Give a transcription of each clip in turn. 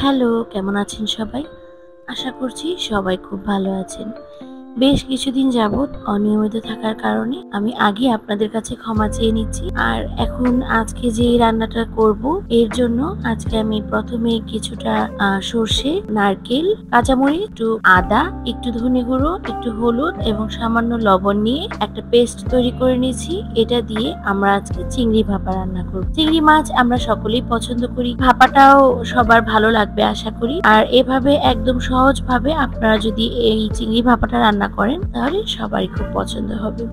Hello, কেমন আছেন সবাই? আশা করছি সবাই খুব ভালো আছেন। বেশ কিছুদিন যাবৎ অনিয়মিত থাকার কারণে আমি আগে আপনাদের কাছে ক্ষমা চেয়ে নিচ্ছি। আর এখন আজকে যে রান্নাটা করব এর জন্য আজকে আমি প্রথমে কিছুটা সর্ষে, নারকেল, কাঁচামরিচ, একটু আদা, একটু ধনে গুঁড়ো, একটু হলুদ এবং সামান্য লবণ নিয়ে একটা পেস্ট তৈরি করে নিয়েছি। এটা দিয়ে আমরা আজকে চিংড়ি ভাপা রান্না করব। চিংড়ি মাছ আমরা সকলেই পছন্দ করি। ভাপাটাও সবার ভালো লাগবে আশা করি। আর এভাবে একদম সহজভাবে আপনারা যদি এই চিংড়ি ভাপাটা রান্না করেন তাহলে সবারই খুব পছন্দ হবে।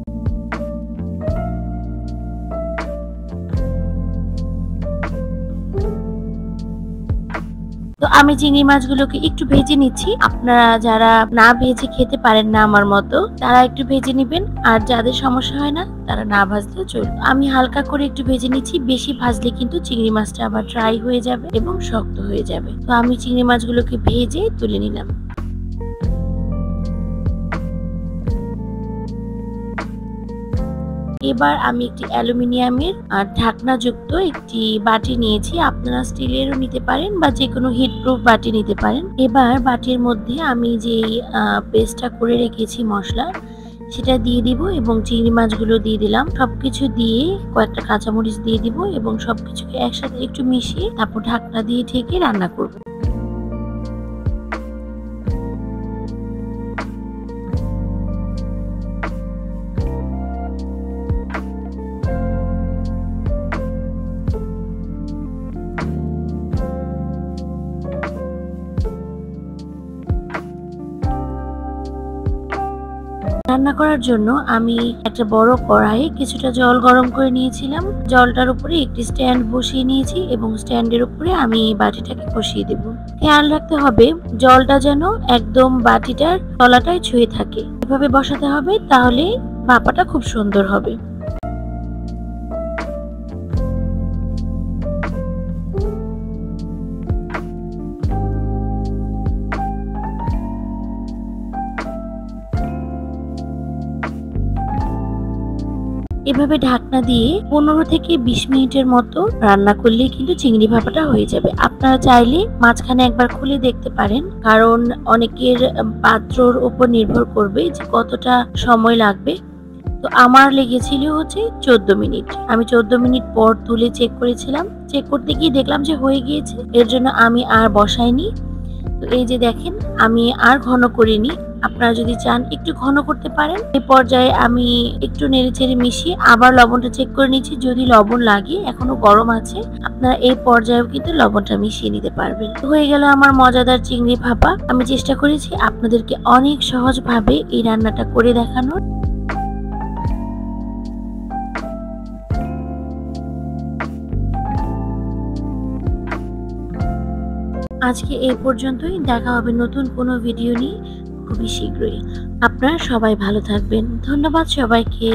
তো আমি চিংড়ি মাছগুলোকে একটু ভেজে নিচ্ছি। আপনারা যারা না ভেজে খেতে পারেন না আমার মতো তারা একটু ভেজে নিবেন, আর যাদের সমস্যা হয় না তারা না ভাজলেও চলবে। আমি হালকা করে একটু ভেজে নিচ্ছি, বেশি ভাজলে কিন্তু চিংড়ি মাছটা আবার ড্রাই হয়ে যাবে এবং শক্ত হয়ে যাবে। তো আমি চিংড়ি মাছগুলোকে ভেজে তুলে নিলাম। এবার আমি একটি অ্যালুমিনিয়ামের ঢাকনাযুক্ত একটি বাটি নিয়েছি। আপনারা স্টিলেরও নিতে পারেন বা যে কোনো হিটপ্রুফ বাটি নিতে পারেন। এবার বাটির মধ্যে আমি যে পেস্টটা করে রেখেছি মশলা সেটা দিয়ে দিব এবং চিংড়ি মাছগুলো দিয়ে দিলাম। সবকিছু দিয়ে কয়েকটা কাঁচামরিচ দিয়ে দিব এবং সবকিছুকে একসাথে একটু মিশিয়ে তারপর ঢাকনা দিয়ে ঢেকে রান্না করব। রান্না করার জন্য আমি একটা বড় কড়াইয়ে কিছুটা জল গরম করে নিয়েছিলাম। জলটার উপরে একটি স্ট্যান্ড বসিয়ে নিয়েছি এবং স্ট্যান্ডের উপরে আমি বাটিটাকে বসিয়ে দেব। খেয়াল রাখতে হবে জলটা যেন একদম বাটিটার তলাটায় ছুঁয়ে থাকে। এভাবে বসাতে হবে, তাহলে ভাপাটা খুব সুন্দর হবে। এভাবে ঢাকনা দিয়ে 15 থেকে 20 মিনিটের মতো রান্না করলেই কিন্তু চিংড়ি ভাপাটা হয়ে যাবে। আপনারা চাইলে মাঝখানে একবার খুলে দেখতে পারেন, কারণ অনেকের পাত্রর উপর নির্ভর করবে যে কতটা সময় লাগবে। তো আমার লেগেছিল হচ্ছে 14 মিনিট। আমি 14 মিনিট পর তুলে চেক করেছিলাম। চেক করতে গিয়ে দেখলাম যে হয়ে গিয়েছে। এর জন্য আমি আর বসাইনি। তো এই যে দেখেন, আমি আর ঘন করিনি। আপনারা যদি চান একটু ঘন করতে পারেন। এই পর্যায়ে আমি একটু নেড়েচেড়ে মিশিয়ে আবার লবণটা চেক করে নিচ্ছি। যদি লবণ লাগে, এখনো গরম আছে, আপনারা এই পর্যায়েও কিন্তু লবণটা মিশিয়ে নিতে পারবেন। হয়ে গেল আমার মজাদার চিংড়ি ভাপা। আমি চেষ্টা করেছি আপনাদেরকে অনেক সহজভাবে এই রান্নাটা করে দেখানোর। আজকে এই পর্যন্তই। দেখা হবে নতুন কোনো ভিডিও নিয়ে খুবই শীঘ্রই। আপনারা সবাই ভালো থাকবেন। ধন্যবাদ সবাইকে।